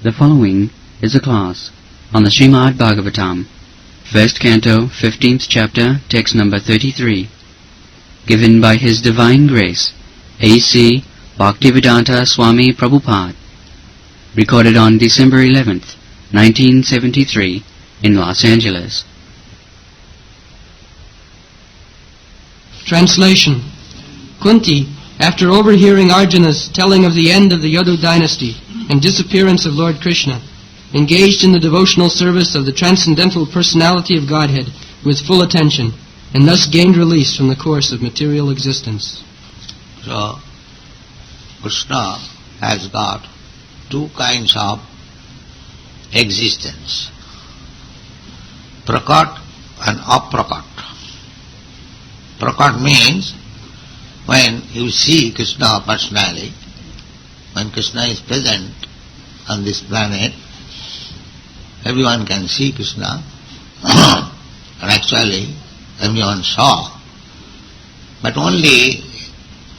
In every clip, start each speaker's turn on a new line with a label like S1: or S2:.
S1: The following is a class on the Srimad Bhagavatam, first canto, 15th chapter, text number 33, given by His Divine Grace, A.C. Bhaktivedanta Swami Prabhupada, recorded on December 11th, 1973, in Los Angeles.
S2: Translation. Kunti, after overhearing Arjuna's telling of the end of the Yadu dynasty and disappearance of Lord Krsna, engaged in the devotional service of the transcendental Personality of Godhead with full attention, and thus gained release from the course of material existence.
S3: So, Krishna has got two kinds of existence, prakat and aprakat. Prakat means when you see Krishna personally, when Krishna is present on this planet, everyone can see Krishna, and actually everyone saw. But only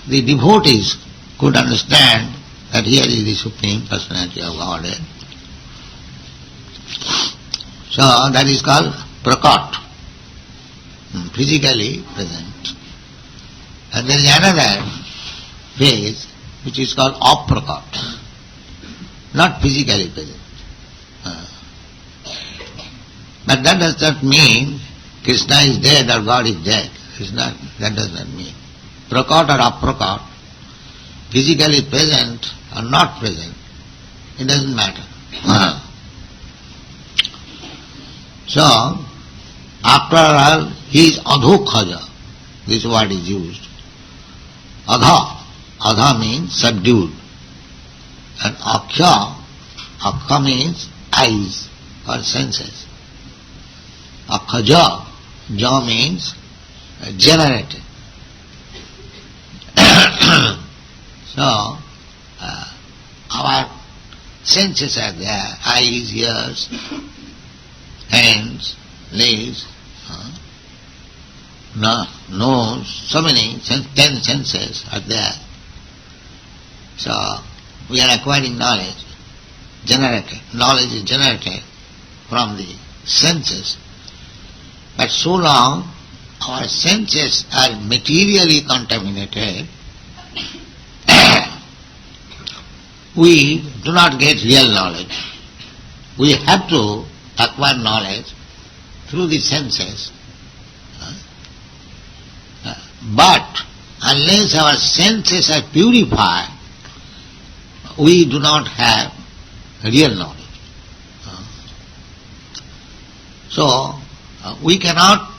S3: the devotees could understand that here is the Supreme Personality of Godhead. So that is called prakat, physically present. And there is another phase which is called aprakat, not physically present. But that does not mean Krishna is dead or God is dead. That does not mean. Prakat or aprakat, physically present or not present, it doesn't matter. So, after all, he is adhokhaja. This word is used. Adha means subdued. And akhya means eyes or senses. Akhaja, ja means generated. So, our senses are there, eyes, ears, hands, legs, nose, so many, 10 senses are there. So, we are acquiring knowledge, generated. Knowledge is generated from the senses. But so long our senses are materially contaminated, we do not get real knowledge. We have to acquire knowledge through the senses. But unless our senses are purified, we do not have real knowledge. So, we cannot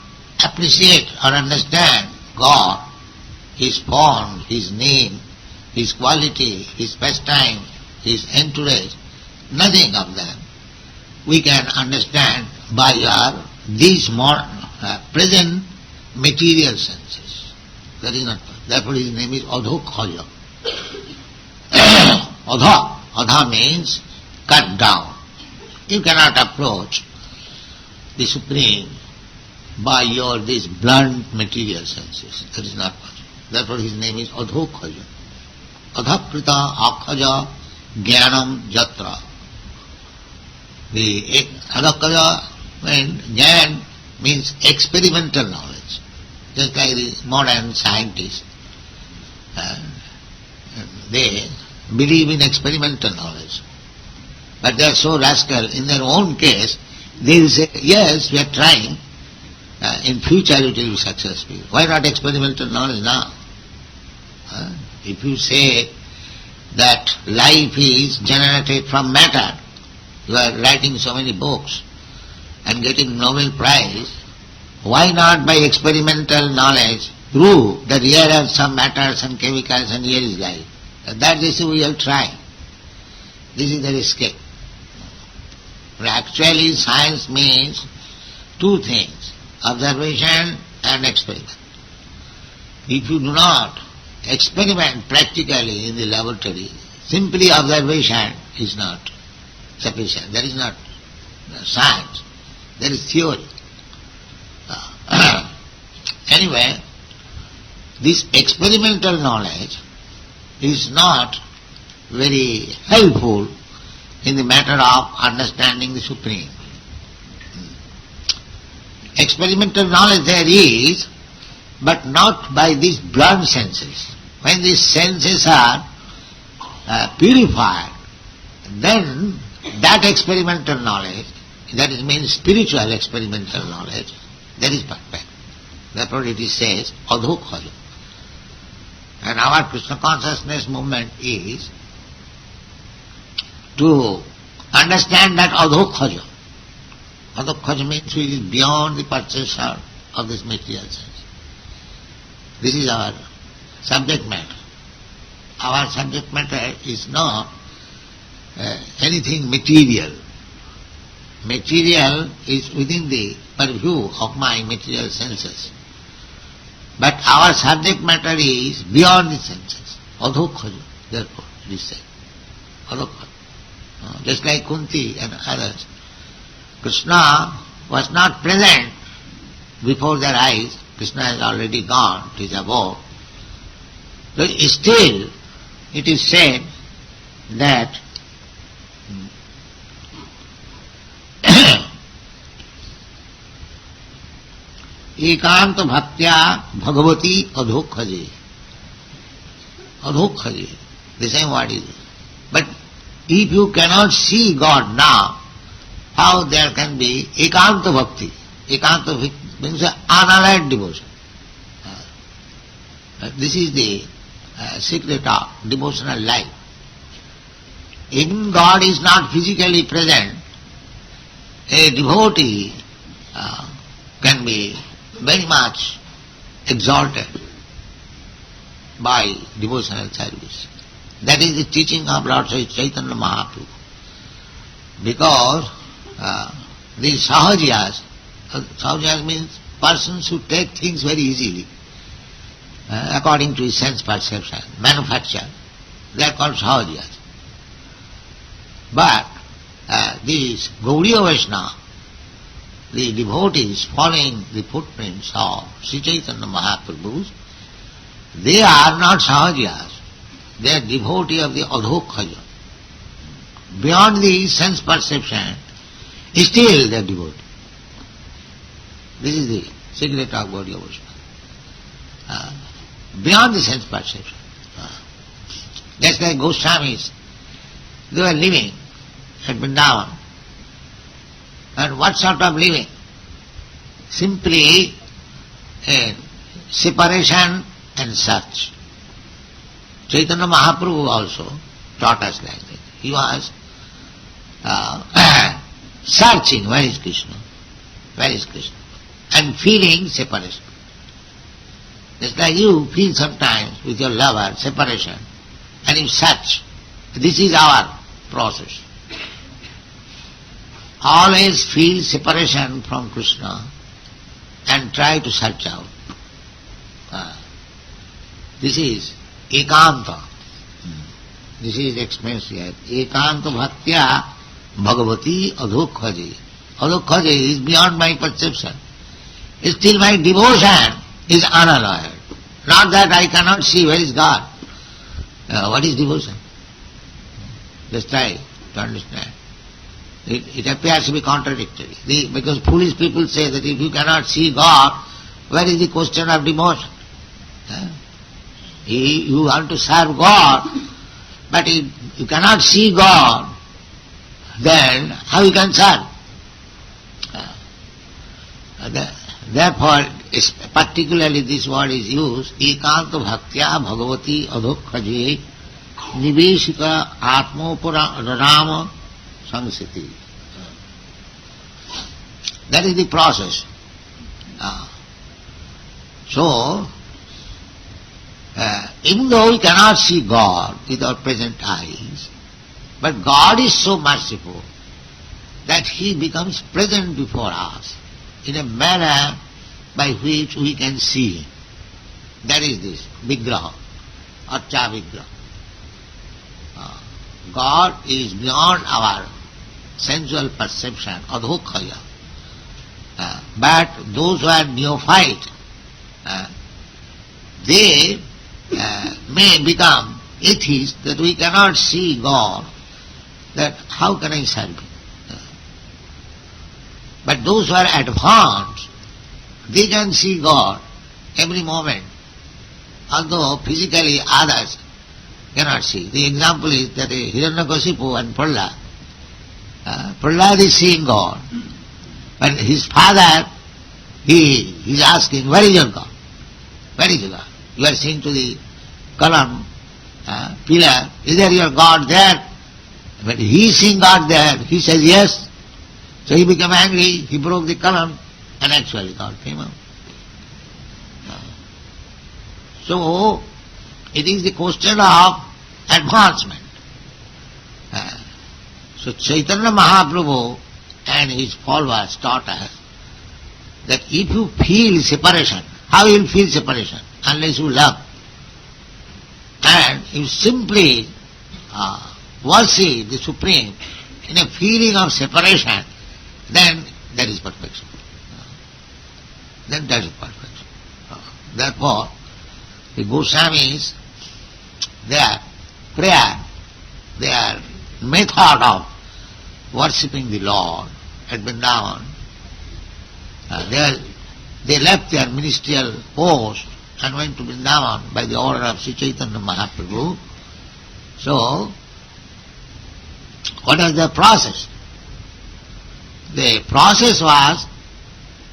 S3: appreciate or understand God, His form, His name, His quality, His pastime, His entourage, nothing of them. We can understand by our these present material senses. That is not. Therefore His name is adhokhaja. Adha means cut down. You cannot approach the Supreme by your these blunt material senses. That is not possible. Therefore His name is adhokhaja. Adhakrita akhaja jnanam jatra. The adhokhaja jnana means experimental knowledge. Just like the modern scientists, they believe in experimental knowledge. But they are so rascal, in their own case, they will say, yes, we are trying, in future it will be successful. Why not experimental knowledge now? If you say that life is generated from matter, you are writing so many books and getting Nobel Prize, why not by experimental knowledge prove that here are some matter, some chemicals, and here is life? That is we will try. This is the escape. But actually science means two things, observation and experiment. If you do not experiment practically in the laboratory, simply observation is not sufficient. That is not science. That is theory. Anyway, this experimental knowledge is not very helpful in the matter of understanding the Supreme. Experimental knowledge there is, but not by these blunt senses. When these senses are purified, then that experimental knowledge, that is means spiritual experimental knowledge, that is perfect. Therefore it is says, adhokhaja. And our Krishna consciousness movement is to understand that adhokhaja. Adhokhaja means which is beyond the perception of this material sense. This is our subject matter. Our subject matter is not anything material. Material is within the purview of my material senses. But our subject matter is beyond the senses. Adhokhaja, therefore it is said. Adhokhaja. Just like Kunti and others. Krishna was not present before their eyes. Krishna has already gone, it is above. But still it is said that ekanta bhaktya bhagavati adhokhaje. Adhokhaje, the same word is. But if you cannot see God now, how there can be ekanta bhakti? Ekanta bhakti means unallied devotion. This is the secret of devotional life. Even God is not physically present, a devotee can be very much exalted by devotional service. That is the teaching of Lord Chaitanya Mahaprabhu. Because these sahajiyas, sahajiyas means persons who take things very easily, according to his sense perception, manufacture, they are called sahajiyas. But these Gauriya Vaishnava, the devotees following the footprints of Sri Chaitanya Mahaprabhu, they are not sahajiyas. They are devotees of the adhokhaja. Beyond the sense perception, still they are devotees. This is the secret of Gauriya Vaishnava. Beyond the sense perception. Just like Goswamis, they were living at Vrindavan. And what sort of living? Simply separation and search. Chaitanya Mahaprabhu also taught us like that. He was searching, where is Krishna? Where is Krishna? And feeling separation. Just like you feel sometimes with your lover separation, and you search. This is our process. Always feel separation from Krishna and try to search out. This is ekanta. This is explained here. Ekanta bhaktya bhagavati adhokhaje. Adhokhaje is beyond my perception. Still my devotion is unalloyed. Not that I cannot see where is God. What is devotion? Just try to understand. It appears to be contradictory. Because foolish people say that if you cannot see God, where is the question of devotion? You want to serve God, but if you cannot see God, then how you can serve? Therefore, particularly this word is used, ekanta bhaktya bhagavati adhokhaje niveshika atmopura rama sangsiti. That is the process. So, even though we cannot see God with our present eyes, but God is so merciful that He becomes present before us in a manner by which we can see Him. That is this vigraha, archa vigraha. God is beyond our sensual perception, adhokhaya. But those who are neophyte, they may become atheists, that we cannot see God, that how can I serve him? But those who are advanced, they can see God every moment, although physically others cannot see. The example is that Hiranyakasipu and Prahlad. Prahlad is seeing God, but his father, he is asking, where is your God? Where is your God? You are seeing to the column, pillar, is there your God there? But he is seeing God there, he says yes. So he became angry, he broke the column, and actually God came out. So, it is the question of advancement. So Chaitanya Mahaprabhu and his followers taught us that if you feel separation, how you will feel separation? Unless you love. And you simply worship the Supreme in a feeling of separation, then that is perfection. Then that is perfection. Therefore, the Goswamis, their prayer, their method of worshipping the Lord at Vrindavan, they left their ministerial post and went to Vrindavan by the order of Sri Chaitanya Mahaprabhu. So, what was the process? The process was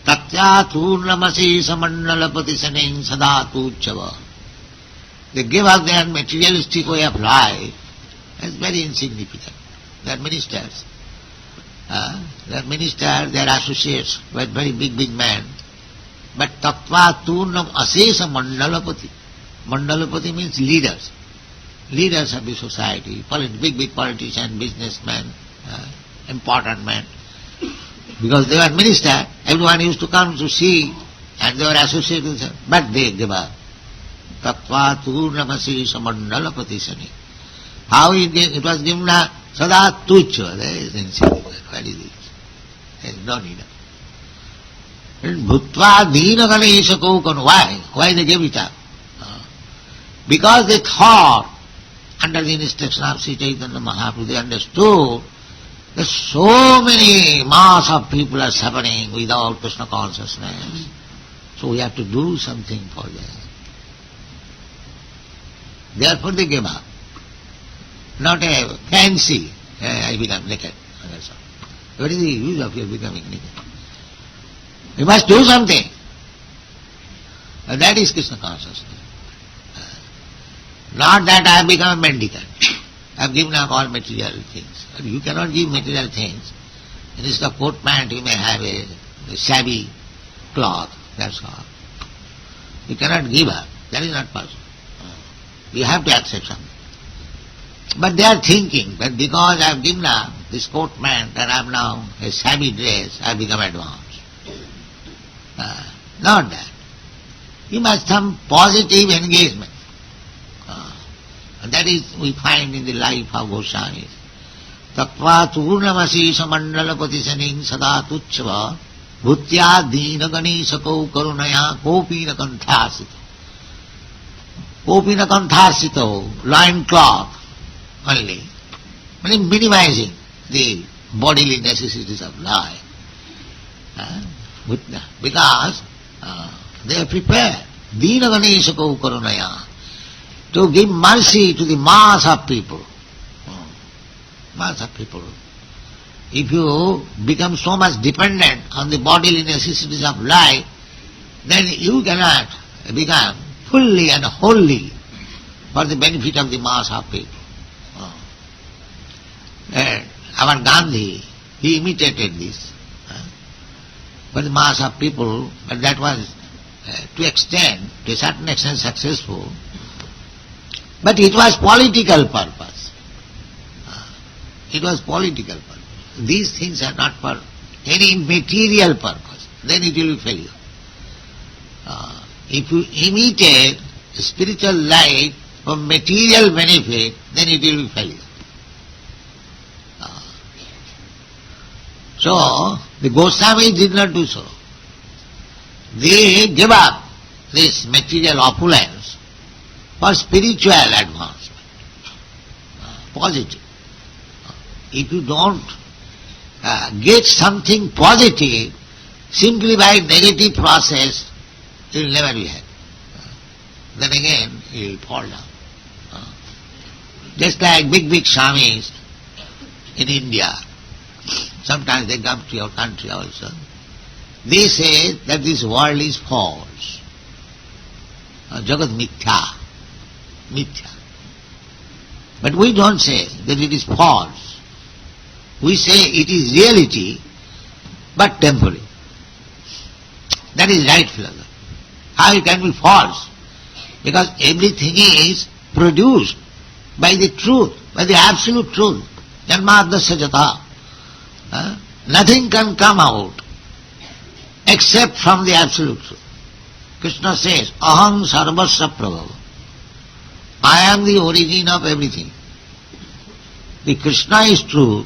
S3: Tatya Turnamasi Samandalapati Saning Sadatu Chava. They gave up their materialistic way of life as very insignificant. Their ministers, their associates were very big men. But Tattva Turnam Asesa Mandalapati. Mandalapati means leaders. Leaders of the society, big politicians, businessmen, important men. Because they were ministers, everyone used to come to see, and they were associated with them. But they gave up. Tattva Turnamasi Samandalapati Sani. How it was given Sada Tucha. There is insignificant. What is it? There is no need. Bhutva Dina Ganesha Kokan. Why they gave it up? Because they thought, under the instruction of Sri Chaitanya Mahaprabhu, they understood that so many mass of people are suffering without Krishna consciousness. So we have to do something for them. Therefore they gave up. Not a fancy, I become naked. What is the use of your becoming naked? You must do something. And that is Krishna consciousness. Not that I have become a mendicant. I have given up all material things. But you cannot give material things. Instead of coat pant you may have a shabby cloth. That's all. You cannot give up. That is not possible. You have to accept something. But they are thinking that because I have given up this coat pant and I am now a shabby dress, I have become advanced. Not that. You must have some positive engagement. And that is we find in the life of Goswamis. Tattva Turnamasi Samandalapati Saning Sada Tuchava Bhutya Dina Ganeshako Karunaya Kopina Kanthasito. Kopina Kanthasito, loin cloth only. Minimizing the bodily necessities of life. Because they are prepared. Dina Ganeshako Karunaya. To give mercy to the mass of people. Mass of people. If you become so much dependent on the bodily necessities of life, then you cannot become fully and wholly for the benefit of the mass of people. And our Gandhi, he imitated this for the mass of people, but that was to a certain extent successful. But it was political purpose. It was political purpose. These things are not for any material purpose. Then it will be failure. If you imitate spiritual life for material benefit, then it will be failure. So, the Goswamis did not do so. They gave up this material opulence for spiritual advancement. Positive. if you don't get something positive, simply by negative process, you will never be happy. Then again, you will fall down. Just like big swamis in India, sometimes they come to your country also. They say that this world is false. Jagat mithya. Mithya. But we don't say that it is false. We say it is reality, but temporary. That is right philosophy. How it can be false? Because everything is produced by the truth, by the absolute truth. Janmadasya jata. Nothing can come out except from the absolute truth. Krishna says, Aham sarvasya prabhava. I am the origin of everything. The Krishna is true,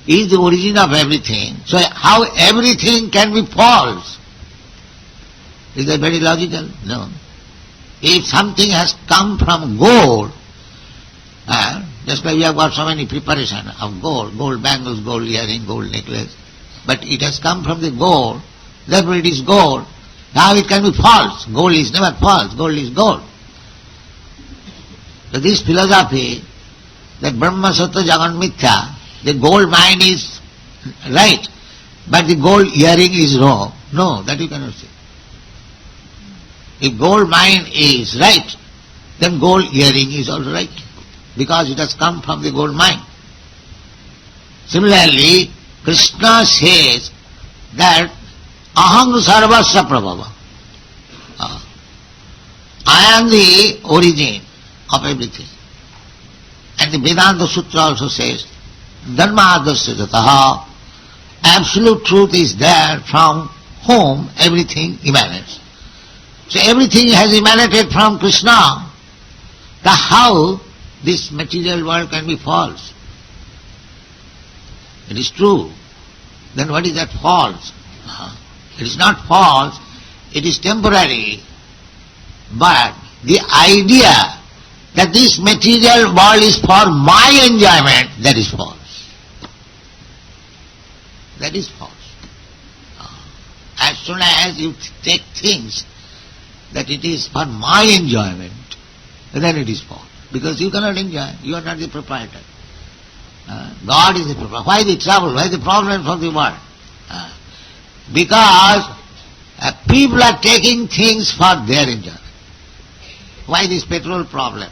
S3: is the origin of everything. So how everything can be false? Is that very logical? No. If something has come from gold, just like we have got so many preparation of gold bangles, gold earring, gold necklace, but it has come from the gold, therefore it is gold. How it can be false? Gold is never false, gold is gold. So this philosophy, that Brahma Sattva Jagan Mithya, the gold mine is right, but the gold earring is wrong. No, that you cannot say. If gold mine is right, then gold earring is all right, because it has come from the gold mine. Similarly, Krishna says that Aham sarvasya prabhava. I am the origin of everything. And the Vedanta Sutra also says, Dharmadasya jataha. Absolute truth is there from whom everything emanates. So everything has emanated from Krishna. How this material world can be false? It is true. Then what is that false? It is not false, it is temporary. But the idea that this material world is for my enjoyment, that is false. That is false. As soon as you take things that it is for my enjoyment, then it is false. Because you cannot enjoy, you are not the proprietor. God is the proprietor. Why the trouble? Why the problem of the world? Because people are taking things for their enjoyment. Why this petrol problem?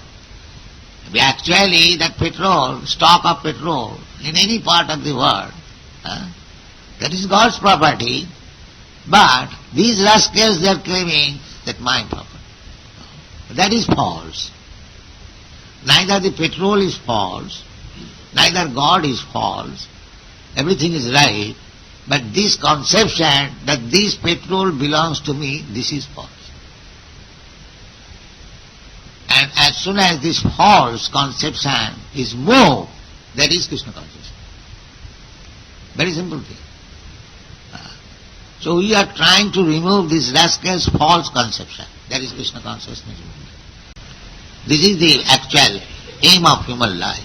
S3: Actually, that petrol, stock of petrol in any part of the world, that is God's property, but these rascals, they are claiming that my property. That is false. Neither the petrol is false, neither God is false, everything is right, but this conception that this petrol belongs to me, this is false. And as soon as this false conception is moved, that is Krishna consciousness. Very simple thing. So we are trying to remove this rascal's false conception. That is Krishna consciousness. This is the actual aim of human life.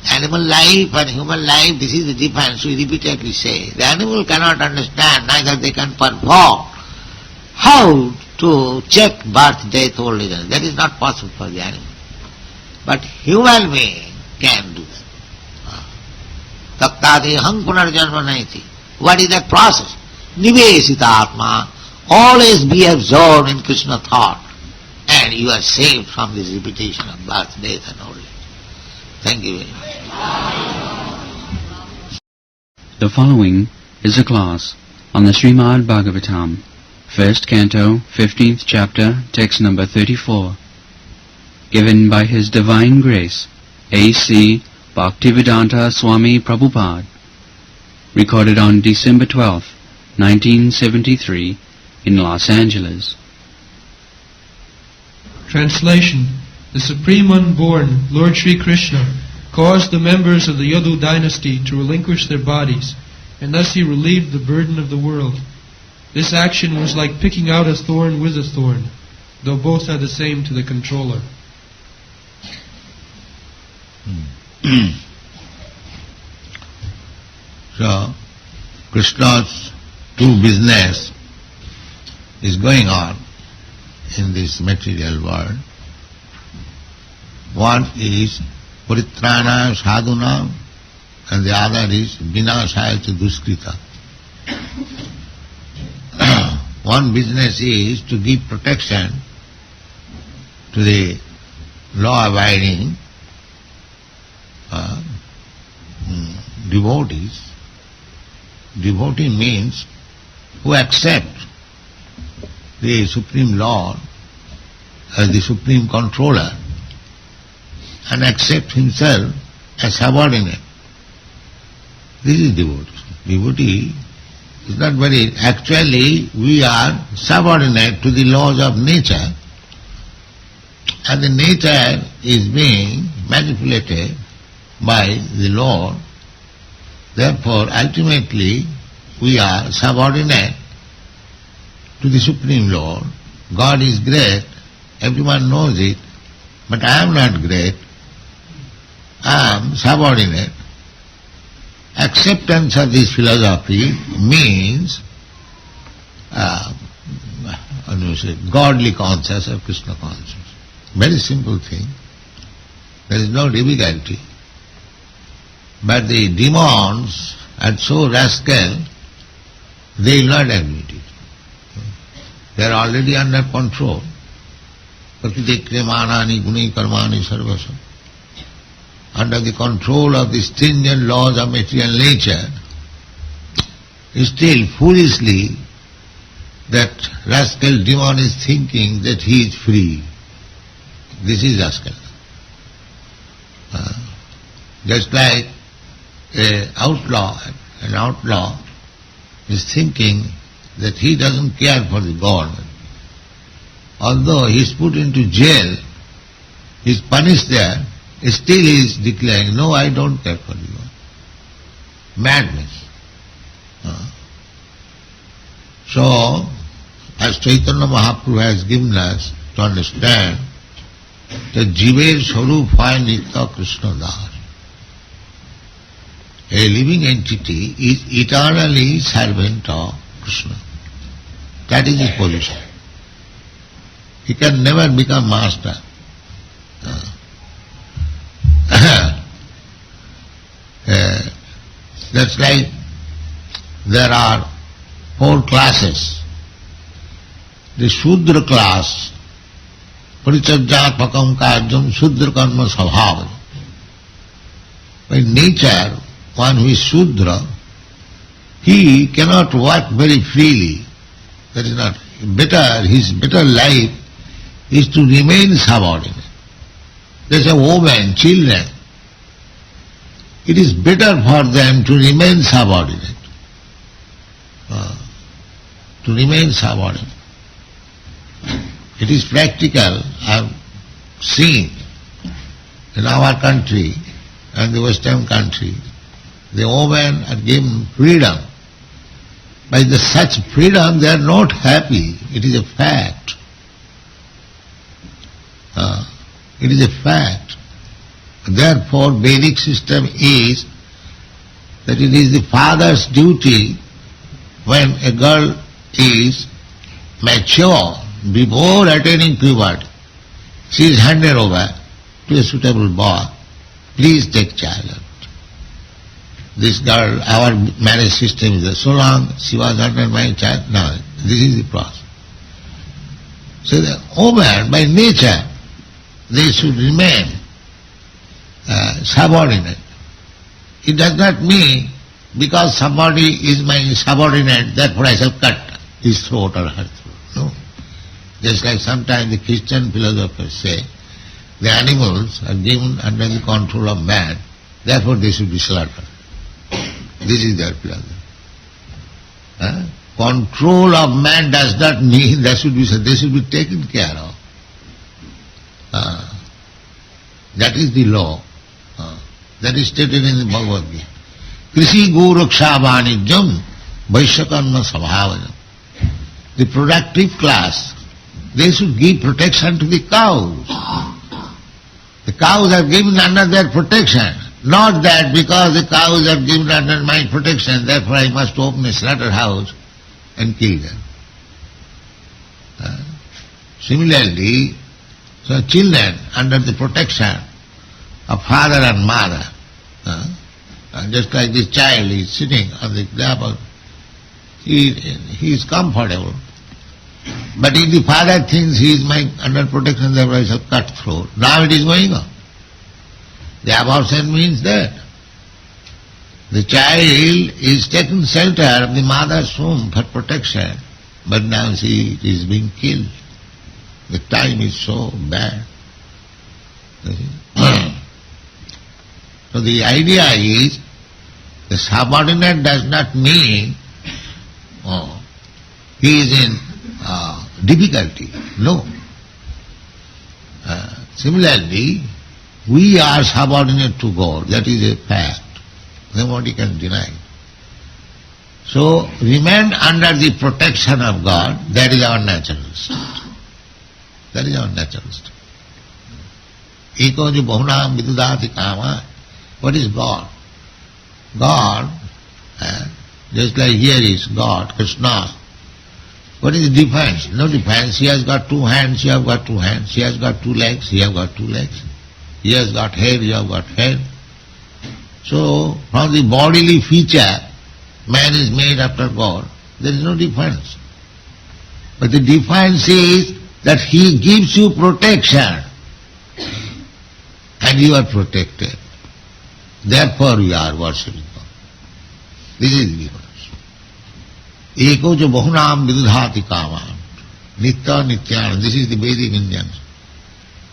S3: Animal life and human life, this is the difference. We repeatedly say, the animal cannot understand, neither they can perform how to check birth, death, old age. That is not possible for the animal. But human being can do that. Taktadeham punarjanma naiti. What is that process? Nivesita atma. Always be absorbed in Krishna thought, and you are saved from this repetition of birth, death and old age. Thank you very much.
S1: The following is a class on the Srimad Bhagavatam, 1st Canto, 15th Chapter, text number 34, given by His Divine Grace, A.C. Bhaktivedanta Swami Prabhupada, recorded on December 12, 1973, in Los Angeles.
S2: Translation. The Supreme Unborn, Lord Sri Krishna, caused the members of the Yadu dynasty to relinquish their bodies, and thus he relieved the burden of the world. This action was like picking out a thorn with a thorn, though both are the same to the controller.
S3: So, Krishna's true business is going on in this material world. One is Paritrana Sadhuna and the other is Vinashaya Duskrita. One business is to give protection to the law-abiding devotees. Devotee means who accept the Supreme Lord as the Supreme Controller and accept himself as subordinate. This is devotee. Devotee is not very... Actually, we are subordinate to the laws of nature, and the nature is being manipulated by the Lord. Therefore, ultimately, we are subordinate to the Supreme Lord. God is great, everyone knows it, but I am not great, I am subordinate. Acceptance of this philosophy means godly consciousness or Krishna consciousness. Very simple thing. There is no difficulty. But the demons are so rascal, they will not admit it. They are already under control. Prakriti krimanani guni karmani sarvasam. Under the control of the stringent laws of material nature, still foolishly that rascal demon is thinking that he is free. This is rascal. Just like an outlaw is thinking that he doesn't care for the government. Although he is put into jail, he is punished there, still he is declaring, no, I don't care for the government. Madness. So, as Chaitanya Mahaprabhu has given us to understand that Jiver Swarup hai Nitya Krishna Das. A living entity is eternally servant of Krishna. That is his position. He can never become master. That's like there are 4 classes. The Shudra class, Parichajjatmakam Kajam Shudra Karma Svabhava. By nature, one who is Shudra, he cannot work very freely. That is not better. His better life is to remain subordinate. There is a woman, children. It is better for them to remain subordinate. To remain subordinate. It is practical. I have seen in our country and the Western country, the women are given freedom. By such freedom they are not happy. It is a fact. It is a fact. Therefore, Vedic system is that it is the father's duty when a girl is mature, before attaining puberty, she is handed over to a suitable boy. Please take charge of it. This girl, our marriage system is so long she was under my charge. Now, this is the process. So the woman, by nature, they should remain subordinate. It does not mean because somebody is my subordinate, therefore I shall cut his throat or her throat. No. Just like sometimes the Christian philosophers say, the animals are given under the control of man, therefore they should be slaughtered. This is their philosophy. Control of man does not mean they should be taken care of. That is the law. That is stated in the Bhagavad Gita. Krishi Goraksha Vanijam Vaishyakarma Sabhavajam. The productive class, they should give protection to the cows. The cows are given under their protection. Not that because the cows have given under my protection, therefore I must open a slaughterhouse and kill them. Similarly, so children under the protection of father and mother, just like this child is sitting on the lap of, he is comfortable. But if the father thinks he is under protection, therefore I shall cut throat. Now it is going on. The abortion means that. The child is taking shelter of the mother's womb for protection, but now she is being killed. The time is so bad. So the idea is, the subordinate does not mean he is in difficulty. No. Similarly, we are subordinate to God. That is a fact. Nobody can deny. So, remain under the protection of God. That is our natural state. That is our natural state. Eko jo bahunam vidudati kama. What is God? God, just like here is God, Krsna. What is the difference? No difference. He has got two hands, you have got two hands. He has got two legs, he has got two legs. He has got hair, you have got hair. So, from the bodily feature, man is made after God. There is no difference. But the difference is that he gives you protection and you are protected. Therefore we are worshipping God. This is the difference. Eko jo bahunam vidudhati kamam. Nitya nityana. This is the Vedic Indians.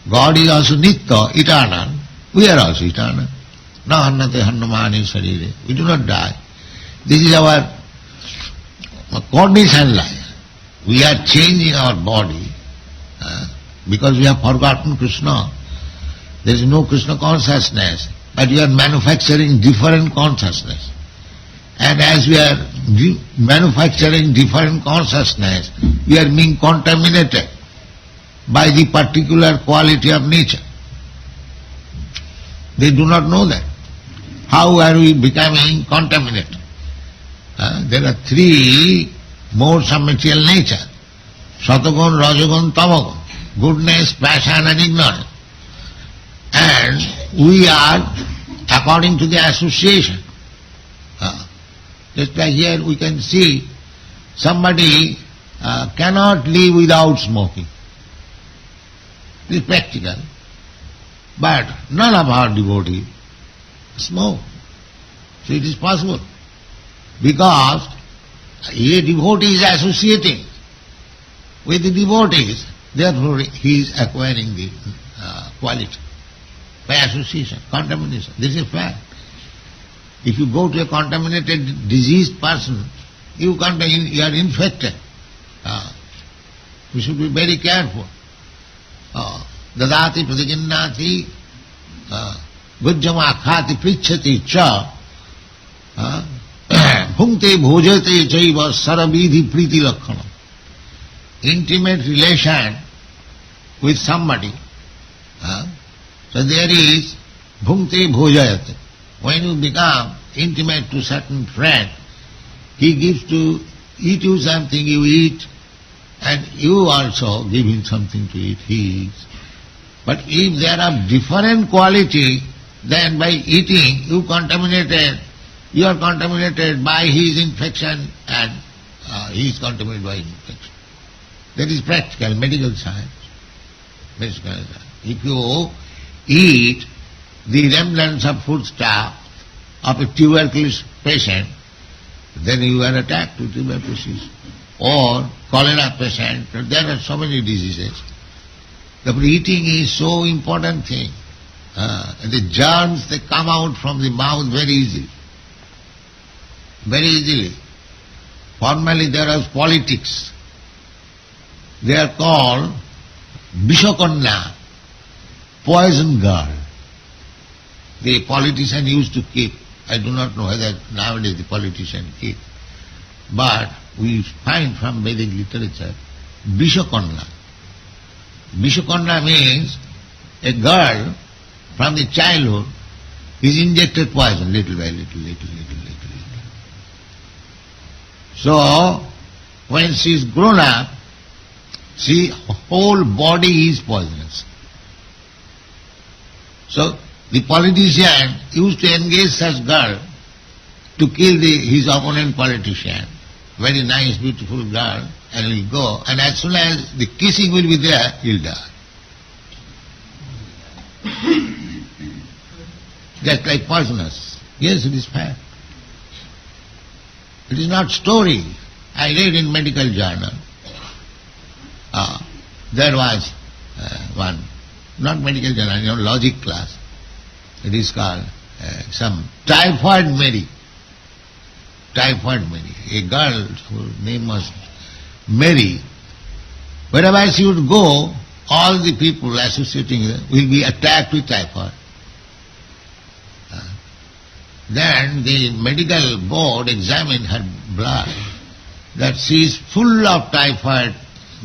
S3: God is also nitya, eternal. We are also eternal. Na hannate hannamani sharire. We do not die. This is our condition life. We are changing our body because we have forgotten Krishna. There is no Krishna consciousness, but we are manufacturing different consciousness. And as we are manufacturing different consciousness, we are being contaminated by the particular quality of nature. They do not know that. How are we becoming contaminated? There are three modes of material nature. Satagun, Rajagun, Tamagun. Goodness, passion and ignorance. And we are according to the association. Just like here we can see somebody cannot live without smoking. It is practical. But none of our devotees smoke. So it is possible. Because a devotee is associating with the devotees, therefore he is acquiring the quality by association, contamination. This is a fact. If you go to a contaminated, diseased person, you are infected. You should be very careful. Dadati pratijinnati gujjama khati prichhati cha bhungte bhojate chaiva sarabidhi priti lakkhanam. Intimate relation with somebody. So there is bhungte bhojayate. When you become intimate to certain friend, he gives to eat you something, you eat, and you also give him something to eat, he eats. But if they are of different quality, then by eating you are contaminated by his infection and he is contaminated by infection. That is practical, medical science. Medical science. If you eat the remnants of foodstuff of a tuberculosis patient, then you are attacked with tuberculosis. Or cholera patient, there are so many diseases. Therefore eating is so important thing. And the germs, they come out from the mouth very easily. Very easily. Formerly there was politics. They are called Vishakanya, poison girl. The politician used to keep. I do not know whether nowadays the politician keep. But we find from Vedic literature, Vishakanya. Vishakanya means a girl from the childhood He's injected poison little by little. So, when she is grown up, she whole body is poisonous. So, the politician used to engage such girl to kill his opponent politician. Very nice, beautiful girl, and he'll go, and as soon as the kissing will be there, he'll die. Just like poisonous. Yes, it is fact. It is not story. I read in medical journal. There was one, not medical journal, logic class. It is called some typhoid Mary. Typhoid Mary. A girl whose name was Mary. Wherever she would go, all the people associating her will be attacked with typhoid. Then the medical board examined her blood, that she is full of typhoid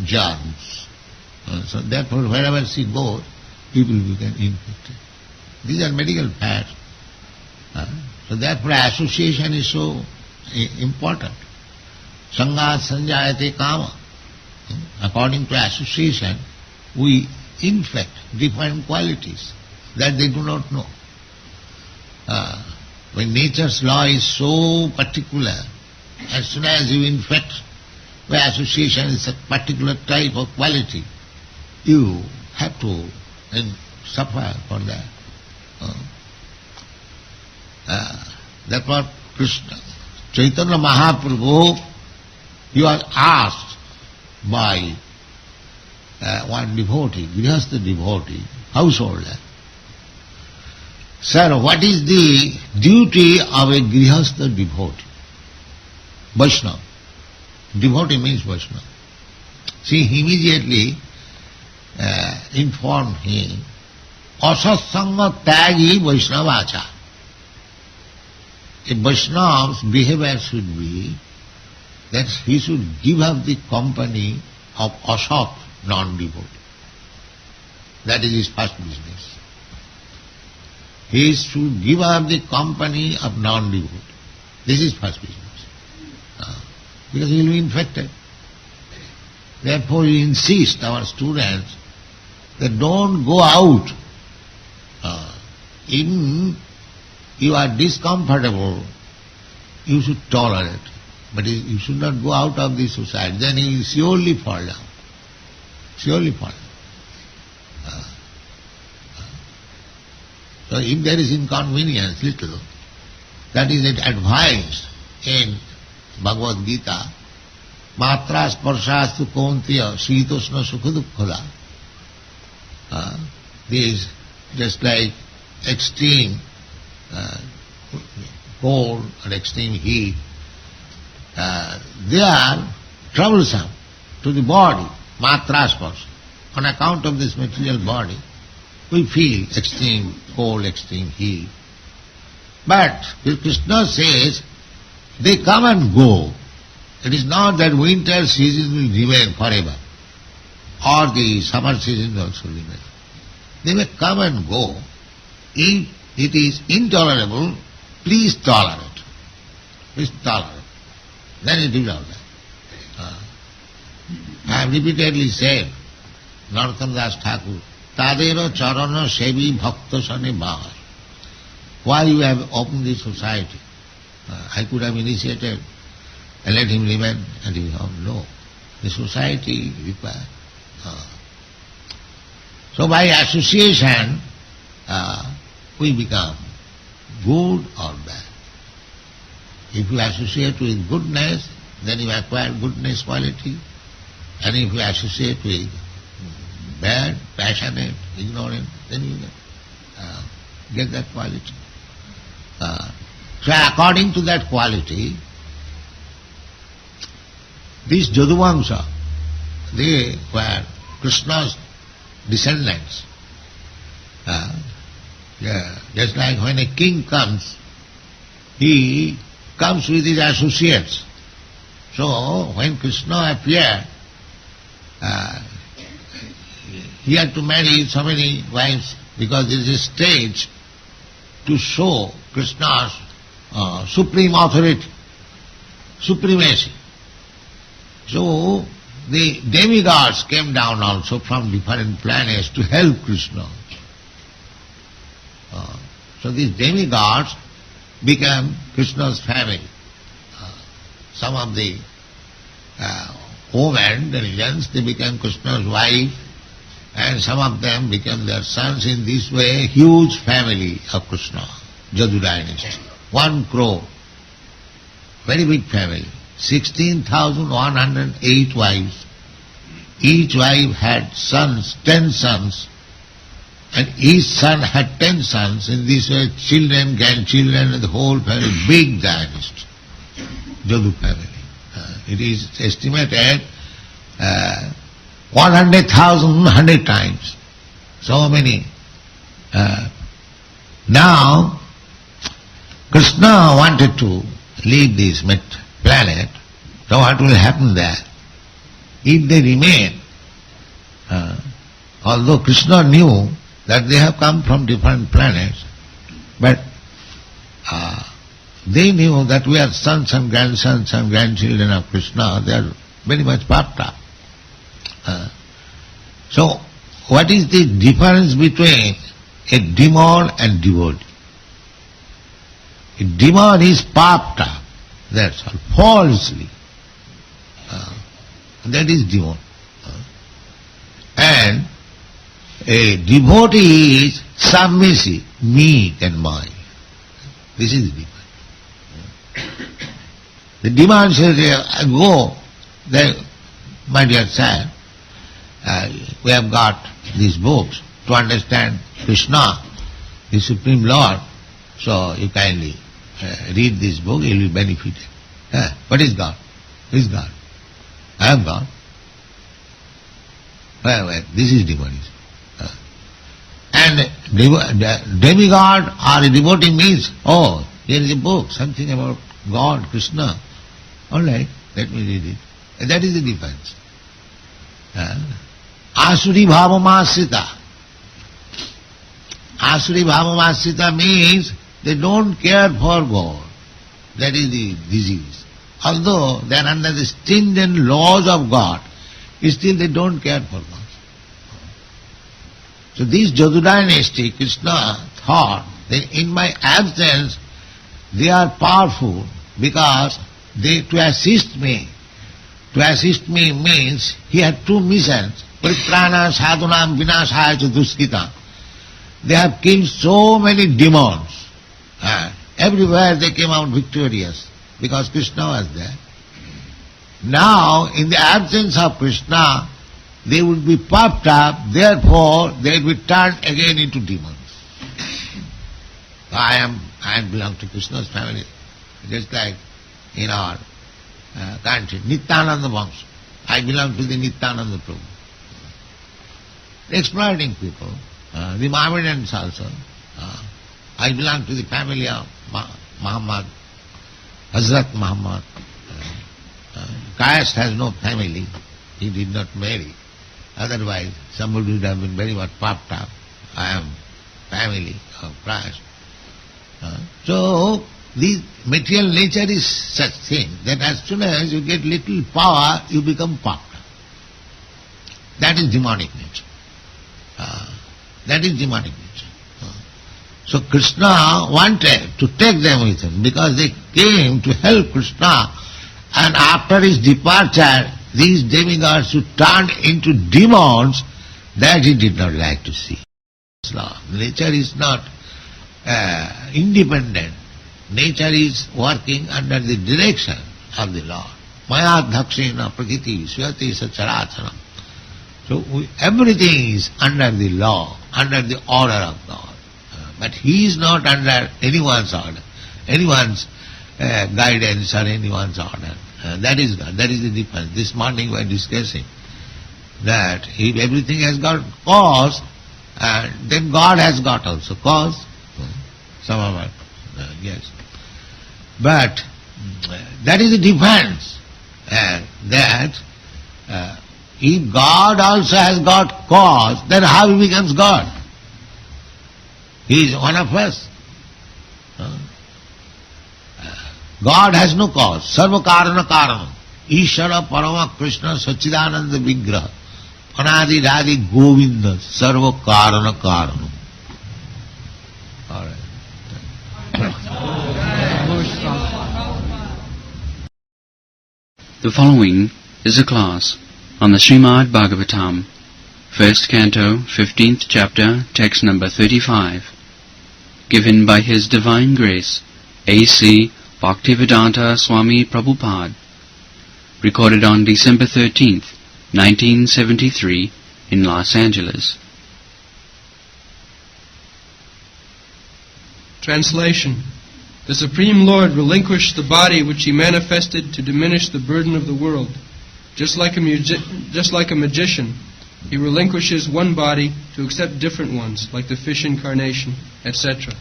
S3: germs. So therefore wherever she goes, people become infected. These are medical facts. So therefore association is so important. Sangat sanjayate kama. According to association, we infect different qualities that they do not know. When nature's law is so particular, as soon as you infect by association is a particular type of quality, you have to suffer for that. Therefore Krishna, Chaitanya Mahaprabhu, he was asked by one devotee, Grihastha devotee, householder, Sir, what is the duty of a Grihastha devotee? Vaishnava. Devotee means Vaishnava. She immediately informed him, Asatsanga tagi Vaishnavacha. A Vaishnava's behavior should be that he should give up the company of asat, non-devotee. That is his first business. He should give up the company of non-devotee. This is first business. Because he will be infected. Therefore we insist our students that don't go out. Even you are discomfortable, you should tolerate. But you should not go out of the society. Then he will surely fall down. Surely fall down. So if there is inconvenience, little, that is advised in Bhagavad Gita, Matra sparshastu kontiya shitosna sukhadukkhala. These, just like extreme cold and extreme heat, they are troublesome to the body, matra sparsha. On account of this material body, we feel extreme cold, extreme heat. But Krishna says, they come and go. It is not that winter season will remain forever, or the summer season will also remain. They may come and go. If it is intolerable, please tolerate. Please tolerate. Then it is all right. I have repeatedly said, Narottam Das Thakur, Tadero charana sevi bhakta sane bahar. Why you have opened this society? I could have initiated and let him remain, and he said, no. The society requires. So by association, we become good or bad. If you associate with goodness, then you acquire goodness quality. And if you associate with bad, passionate, ignorant, then you get that quality. So according to that quality, these Jaduvamsa, they were Krishna's descendants. Just like when a king comes, he comes with his associates. So when Krishna appeared, he had to marry so many wives because there is a stage to show Krishna's supreme authority, supremacy. So the demigods came down also from different planets to help Krishna. So these demigods became Krishna's family. Some of the women, the religions, they became Krishna's wife, and some of them became their sons. In this way, huge family of Krishna, Yadu dynasty. 1 crore, very big family. 16,108 wives. Each wife had sons, 10 sons, and each son had 10 sons. In this way, children, grandchildren, and the whole family, big dynasty, Yadu family. It is estimated 100,000, 100 times. So many. Now, Krishna wanted to leave this planet. So what will happen there? If they remain, although Krishna knew that they have come from different planets, but they knew that we are sons and grandchildren of Krishna. They are very much puffed up. So, what is the difference between a demon and devotee? A demon is puffed up, that's all, falsely. That is demon. And a devotee is submissive, meek and mild. This is the difference. The demon says, go, then, my dear child, we have got these books to understand Krishna, the Supreme Lord, so you kindly read this book, you will be benefited. What is God? Who is God? I am God. Well, this is demonism. And demigod or a devotee means, oh, here is a book, something about God, Krishna. All right, let me read it. And that is the difference. Asuri bhavamasrita. Asuri bhavamasrita means they don't care for God. That is the disease. Although they are under the stringent laws of God, still they don't care for God. So this Yadu dynasty, Krishna thought that in my absence they are powerful because to assist me. To assist me means he had 2 missions. Paritrana sadhunam vinashaya cha duskita. They have killed so many demons. Everywhere they came out victorious because Krishna was there. Now, in the absence of Krishna, they would be puffed up, therefore they would be turned again into demons. I belong to Krishna's family, just like in our country, Nityananda Vamsa. I belong to the Nityananda Prabhu. Exploiting people, the Mohammedans also. I belong to the family of Muhammad, Hazrat Muhammad. Caste has no family. He did not marry. Otherwise, somebody would have been very much puffed up. I am family of Christ. So, the material nature is such thing that as soon as you get little power, you become puffed up. That is demonic nature. That is demonic nature. So Krishna wanted to take them with him because they came to help Krishna, and after his departure, these demigods who turned into demons, that he did not like to see. Nature is not independent. Nature is working under the direction of the Lord. Maya dhakshena prakriti swati sacharacharam. So everything is under the law, under the order of God. But he is not under anyone's order, anyone's guidance or anyone's order. That is God. That is the difference. This morning we were discussing that if everything has got cause, then God has got also cause. Some of us, yes. But that is the difference. That if God also has got cause, then how he becomes God? He is one of us. God has no cause. Sarva karana karana. Ishara Parama Krishna Sachidananda Vigraha. Anadi Radi Govinda. Sarva karana karana. All right.
S1: The following is a class on the Srimad Bhagavatam, 1st Canto, 15th Chapter, text number 35, given by His Divine Grace, A.C. Bhaktivedanta Swami Prabhupada, recorded on December 13th, 1973, in Los Angeles.
S2: Translation. The Supreme Lord relinquished the body which He manifested to diminish the burden of the world. Just like a magician, He relinquishes one body to accept different ones, like the fish incarnation, etc.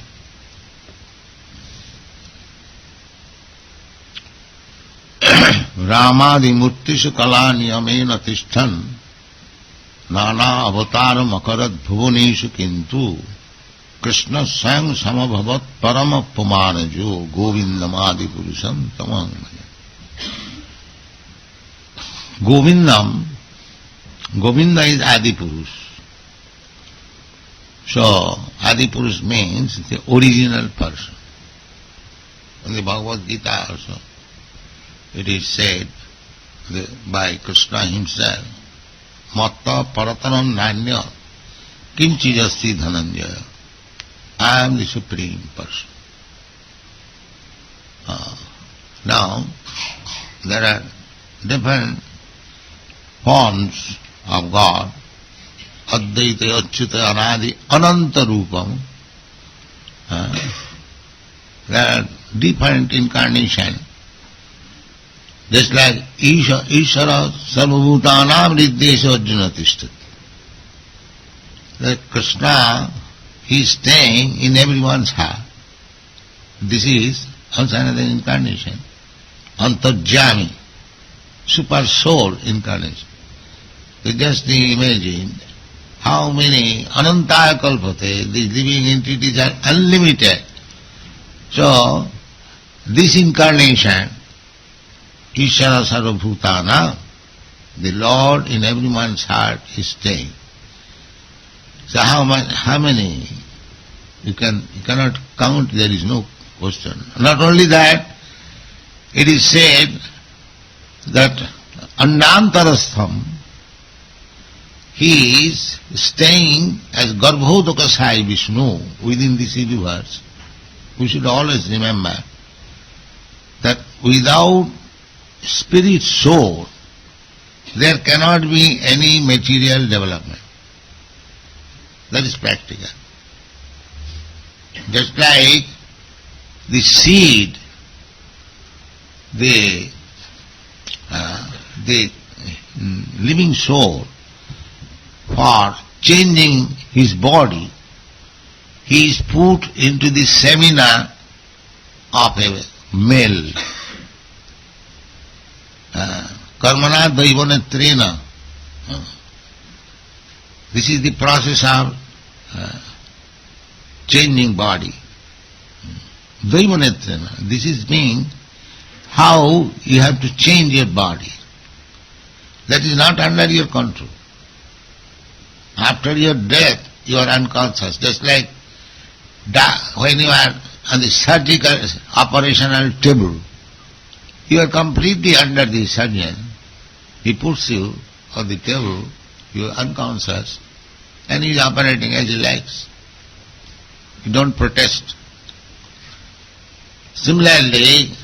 S3: Ramadi Murtishu Kalani Amena Tishtan Nana Avataram Akarat Bhuvaneshu Kintu Krishna Sang Samabhavat Parama Pumanajo Govindamadi Purusham Tamangmaya. Govinda is Adi Purush. So, Adi Purush means the original person. In the Bhagavad Gita also, it is said by Krishna himself, Matta Paratanam Nanya Kimchijasti Dhananjaya. I am the Supreme Person. Now, there are different forms of God. Advaita, Achyuta, Anadi, Ananta Rupam. There are different incarnations. Just like Ishara Sarvabhutanam Riddesha Arjuna Tishtati. That Krishna, He is staying in everyone's heart. This is also another incarnation. Antarjami, super soul incarnation. So just imagine how many Anantaya Kalpate, these living entities are unlimited. So, this incarnation, Ishara Sarvabhutana, the Lord in everyone's heart is staying. So how many? You cannot count, there is no question. Not only that, it is said that Andantarastham, He is staying as Garbhodakasai Vishnu within this universe. We should always remember that without spirit soul, there cannot be any material development. That is practical. Just like the seed, the living soul, for changing his body, he is put into the seminar of a male. Karmana Daivanetrena. This is the process of changing body. Daivanetrena. This is mean how you have to change your body. That is not under your control. After your death, you are unconscious. Just like when you are on the surgical operational table, you are completely under the surgeon. He puts you on the table, you are unconscious, and he is operating as he likes. You don't protest. Similarly,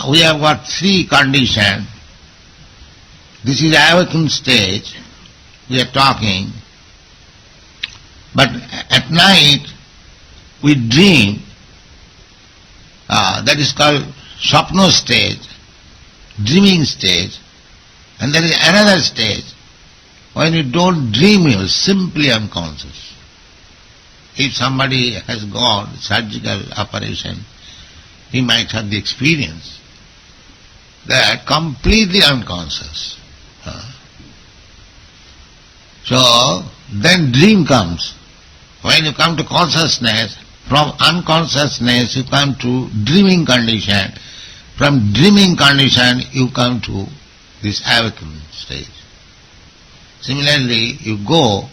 S3: we have got three conditions. This is awakened stage, we are talking, but at night we dream, that is called Swapno stage, dreaming stage, and there is another stage. When you don't dream, you are simply unconscious. If somebody has gone surgical operation, he might have the experience that completely unconscious. So then dream comes. When you come to consciousness, from unconsciousness you come to dreaming condition. From dreaming condition you come to this awakened stage. Similarly, you go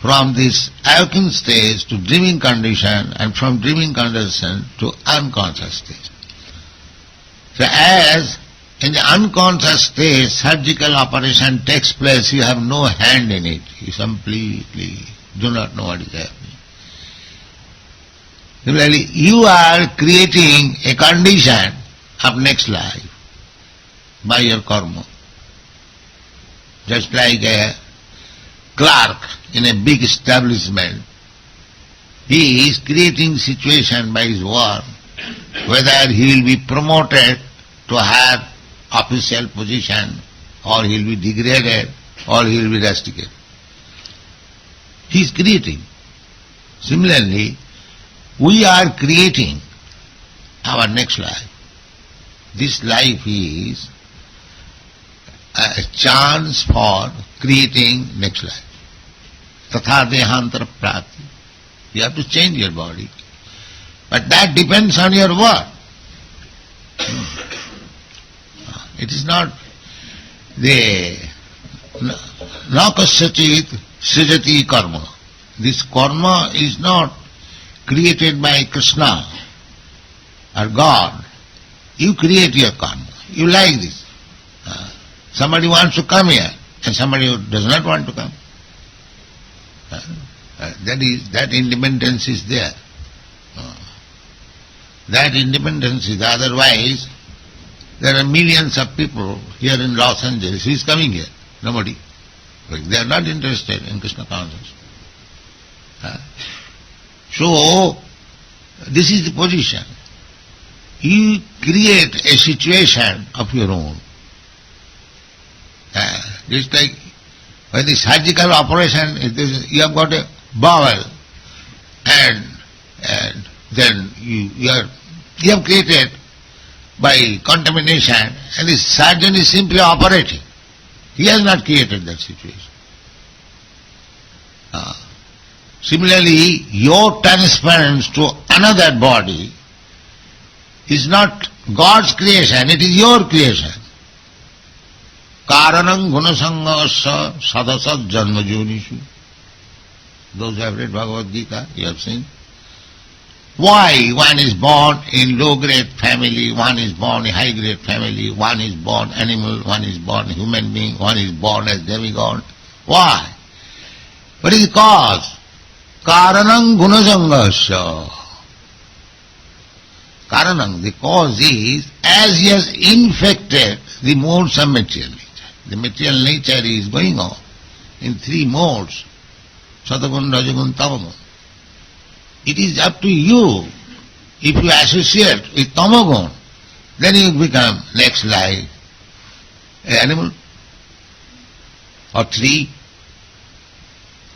S3: from this awakened stage to dreaming condition, and from dreaming condition to unconscious stage. So as in the unconscious stage surgical operation takes place, you have no hand in it. You completely do not know what is happening. Similarly, you are creating a condition of next life by your karma. Just like a clerk in a big establishment, he is creating situation by his work, whether he will be promoted to a higher official position, or he will be degraded, or he will be rusticated. He is creating. Similarly, we are creating our next life. This life is a chance for creating next life. Tatha dehantara prapti. You have to change your body. But that depends on your work. It is not the nakasachit srijati karma. This karma is not created by Krishna or God. You create your karma. You like this. Somebody wants to come here and somebody who does not want to come. That independence is there. That independence is, otherwise there are millions of people here in Los Angeles. Who is coming here? Nobody. They are not interested in Krishna consciousness. So, this is the position. You create a situation of your own. Just like when the surgical operation, you have got a bowel, and then you have created by contamination, and the surgeon is simply operating. He has not created that situation. Similarly, your transference to another body is not God's creation, it is your creation. Karanam gunasangasya sadasat janmajonishu. Those who have read Bhagavad Gita, you have seen. Why one is born in low-grade family, one is born in high-grade family, one is born animal, one is born human being, one is born as demigod? Why? What is the cause? Karanam gunasangasya. Karanam, the cause is, as he has infected the modes of material nature. The material nature is going on in three modes, Satagun, Rajagun, Tamagun. It is up to you. If you associate with Tamagun, then you become next life an animal, or tree,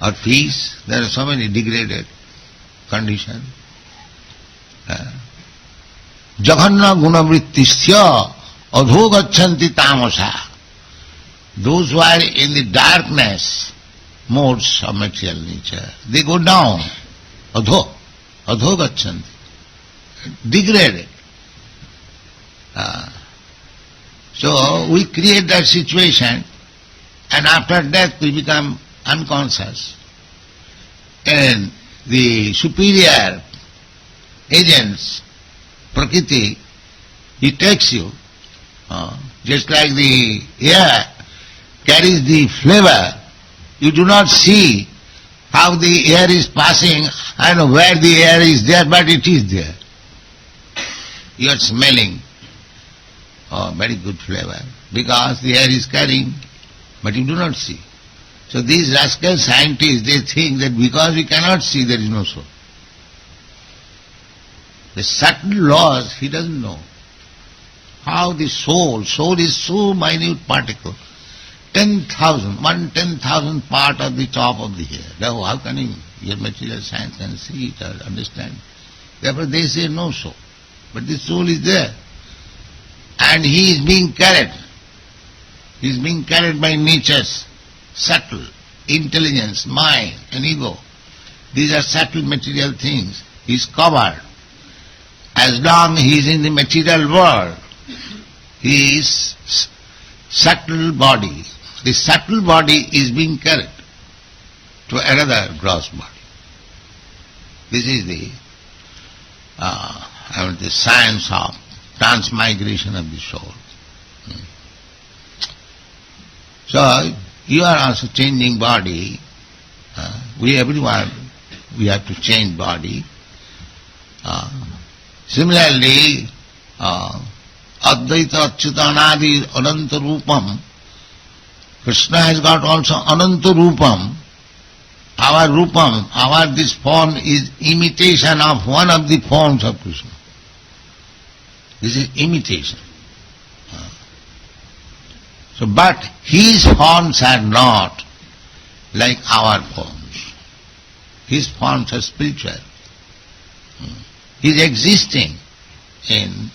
S3: or fish. There are so many degraded conditions. Jaghanna gunavrittisya adhogachanti tamasa. Those who are in the darkness modes of material nature, they go down. Adhogachanti. Degraded. So we create that situation, and after death we become unconscious. And the superior agents, Prakriti, he takes you, just like the air carries the flavor. You do not see how the air is passing and where the air is there, but it is there. You are smelling very good flavor because the air is carrying, but you do not see. So these rascal scientists, they think that because we cannot see, there is no soul. The subtle laws he doesn't know. How the soul is so minute particle, 10,000, 1/10,000 part of the top of the hair. Now how can your material science can see it or understand? Therefore they say no soul. But the soul is there. And he is being carried. He is being carried by nature's subtle intelligence, mind and ego. These are subtle material things. He is covered. As long he is in the material world, his subtle body. The subtle body is being carried to another gross body. This is the science of transmigration of the soul. So, you are also changing body. Everyone, we have to change body. Similarly, Advaita Achyuta Anadi Ananta Rupam. Krishna has got also Ananta Rupam. Our Rupam, this form is imitation of one of the forms of Krishna. This is imitation. So, but his forms are not like our forms. His forms are spiritual. He is existing in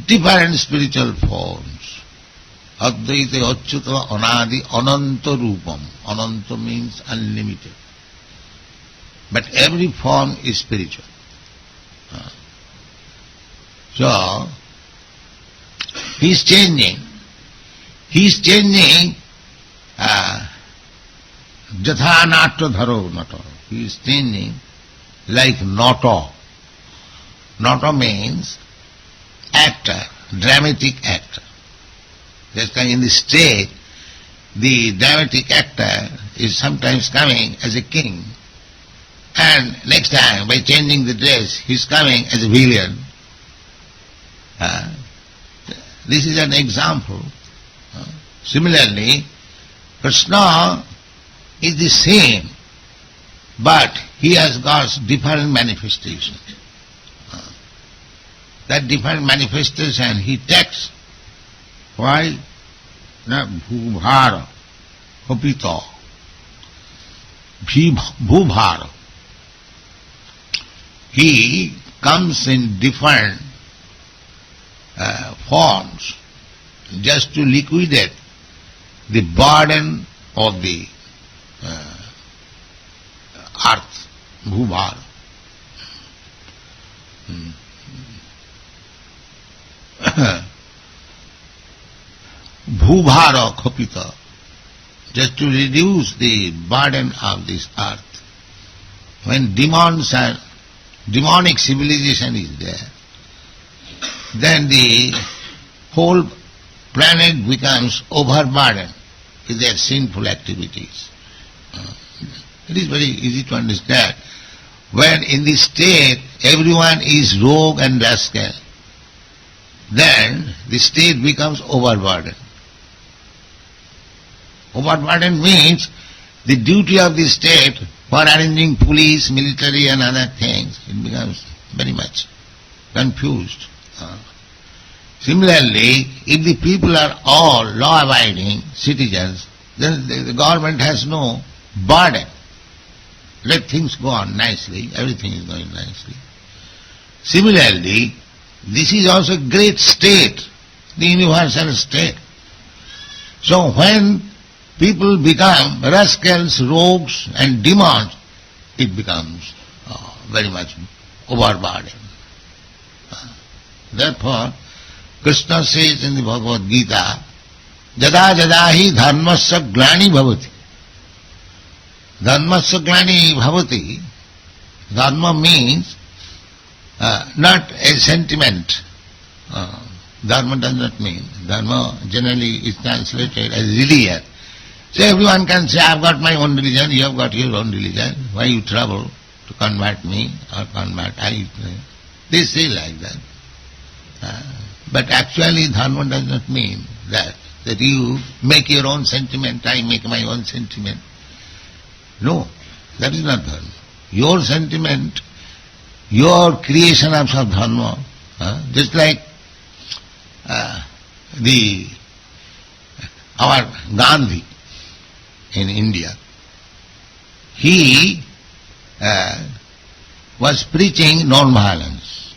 S3: different spiritual forms. Advaita Achyuta Anadi Ananta Rupam. Ananta means unlimited. But every form is spiritual. So, he is changing. He is changing Jatha Natya Dharo Nato. He is changing like Nato. Nato means actor, dramatic actor. Just like in the stage, the dramatic actor is sometimes coming as a king, and next time, by changing the dress, he is coming as a villain. This is an example. Similarly, Krishna is the same, but he has got different manifestation. That different manifestation he takes. Why? Bhubhara, Hopita, Bhubhara. He comes in different forms just to liquidate the burden of the earth, Bhubhara. Bhubhara Khopita, just to reduce the burden of this earth. When demonic civilization is there, then the whole planet becomes overburdened with their sinful activities. It is very easy to understand. When in this state everyone is rogue and rascal, then the state becomes overburdened. Overburdened means the duty of the state for arranging police, military and other things, it becomes very much confused. Similarly, if the people are all law-abiding citizens, then the government has no burden. Let things go on nicely, everything is going nicely. Similarly, this is also a great state, the universal state. So when people become rascals, rogues and demons, it becomes very much overburdened. Therefore, Krishna says in the Bhagavad Gita, Jada jada hi dharmasya glani bhavati. Dharmasya glani bhavati. Dharma means not a sentiment. Dharma does not mean. Dharma generally is translated as religion. So everyone can say, I've got my own religion, you have got your own religion. Why you trouble to convert me or convert I? They say like that. But actually dharma does not mean that you make your own sentiment, I make my own sentiment. No, that is not dharma. Your sentiment, your creation of dharma, just like our Gandhi in India, he was preaching non-violence.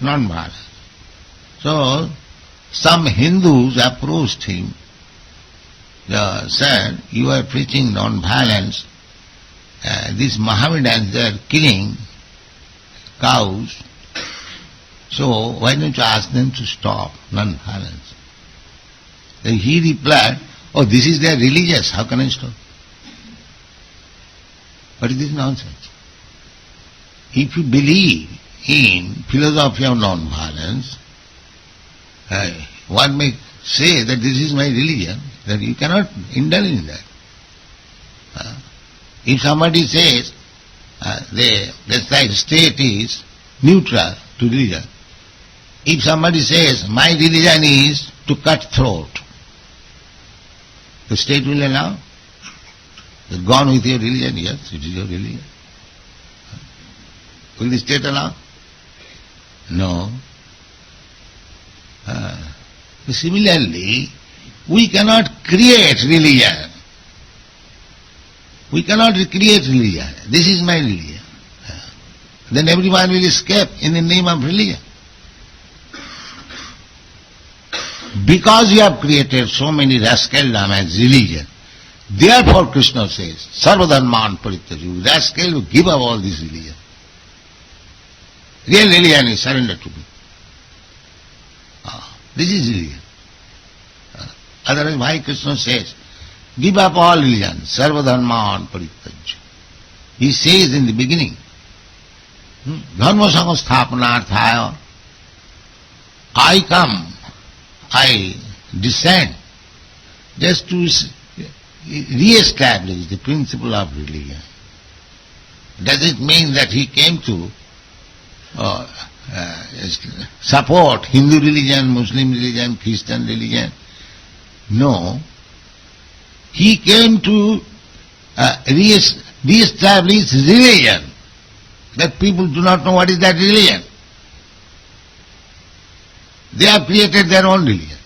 S3: Non-violence. So, some Hindus approached him, said, you are preaching non-violence, these Mohammedans, they are killing cows. So why don't you ask them to stop non-violence? Then he replied, oh, this is their religious, how can I stop? What is this nonsense? If you believe in philosophy of non-violence, one may say that this is my religion, that you cannot indulge in that. If somebody says the state is neutral to religion, if somebody says my religion is to cut throat, the state will allow? You've gone with your religion, yes, it is your religion. Will the state allow? No. Similarly, we cannot create religion. We cannot recreate religion. This is my religion. Then everyone will escape in the name of religion. Because you have created so many rascaldom as religion, therefore Krishna says, Sarvadharman Parityaju, rascal, you give up all this religion. Real religion is surrender to me. This is religion. Otherwise, why Krishna says, give up all religion, Sarvadharman Parityaju. He says in the beginning, Dharma Sangasthapanarthaya, I come, I descend just to re-establish the principle of religion. Does it mean that he came to support Hindu religion, Muslim religion, Christian religion? No. He came to re-establish religion, that people do not know what is that religion. They have created their own religion.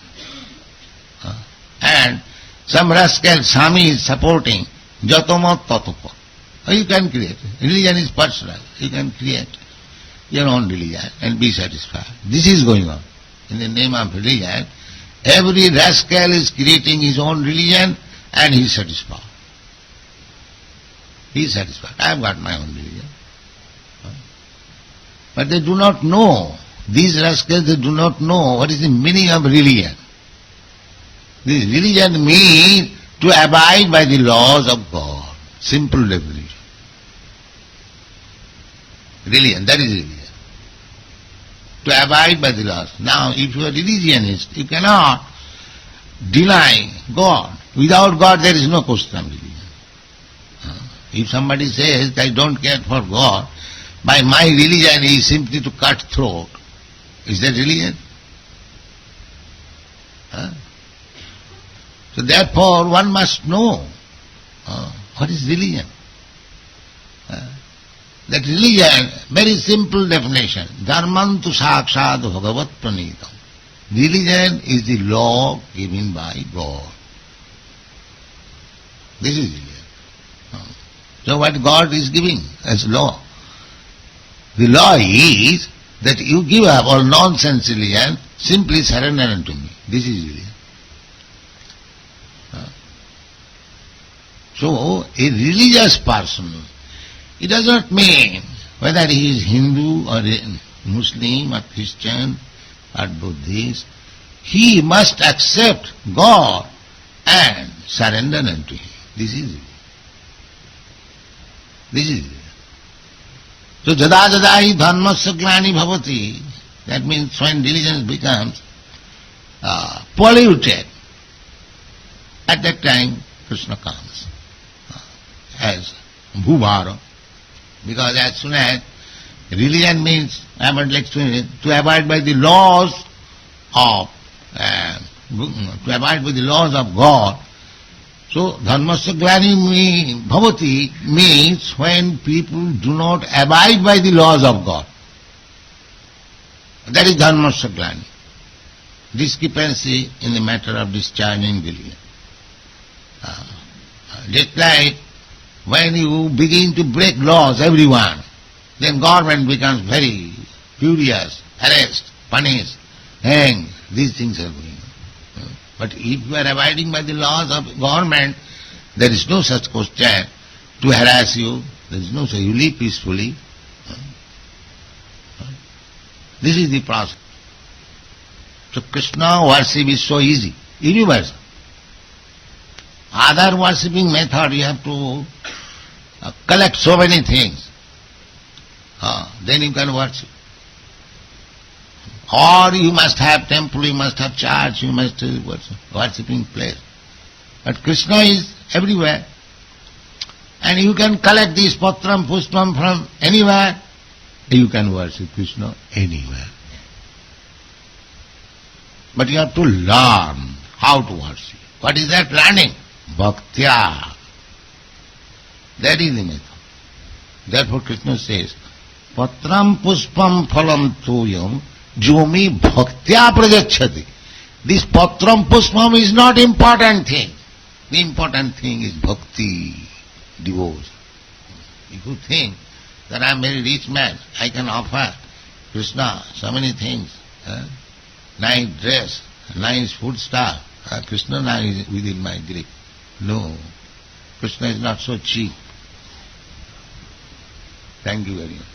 S3: And some rascal Swami is supporting Jatomat Tatopat. You can create. Religion is personal. You can create your own religion and be satisfied. This is going on. In the name of religion, every rascal is creating his own religion and he is satisfied. He is satisfied. I have got my own religion. But they do not know. These rascals, they do not know what is the meaning of religion. This religion means to abide by the laws of God. Simple definition. Religion, that is religion. To abide by the laws. Now, if you are religionist, you cannot deny God. Without God, there is no question of religion. If somebody says, I don't care for God, by my religion is simply to cut throat, is that religion? So therefore one must know what is religion. That religion, very simple definition, dharmantu sakshad bhagavat pranitam. Religion is the law given by God. This is religion. So what God is giving as law? The law is that you give up all nonsense religion, simply surrender unto me. This is religion. So, a religious person, it does not mean whether he is Hindu or Muslim or Christian or Buddhist, he must accept God and surrender unto Him. This is religion. This is religion. So jada jada hi dharmasya glani bhavati, that means when religion becomes polluted, at that time Krishna comes as bhuvara. Because as soon as religion means to abide by the laws of God. So dharmasya glani bhavati means when people do not abide by the laws of God. That is dharmasya glani. Discrepancy in the matter of discharging religion. Just like when you begin to break laws, everyone, then government becomes very furious, arrest, punish, hang. These things are going on. But if you are abiding by the laws of government, there is no such question to harass you. There is no such. You live peacefully. This is the process. So Krishna worship is so easy, universal. Other worshipping method you have to collect so many things. Then you can worship. Or you must have temple, you must have church, you must have worshipping place. But Krishna is everywhere. And you can collect this patram, pushpam from anywhere. You can worship Krishna anywhere. But you have to learn how to worship. What is that learning? Bhaktya. That is the method. Therefore Krishna says, patram pushpam phalam tuyam jomi bhaktya prajakshati. This patram pushpam is not important thing. The important thing is bhakti, devotion. If you think that I am a very rich man, I can offer Krishna so many things, nice dress, nice food stuff, Krishna now is within my grip. No, Krishna is not so cheap. Thank you very much.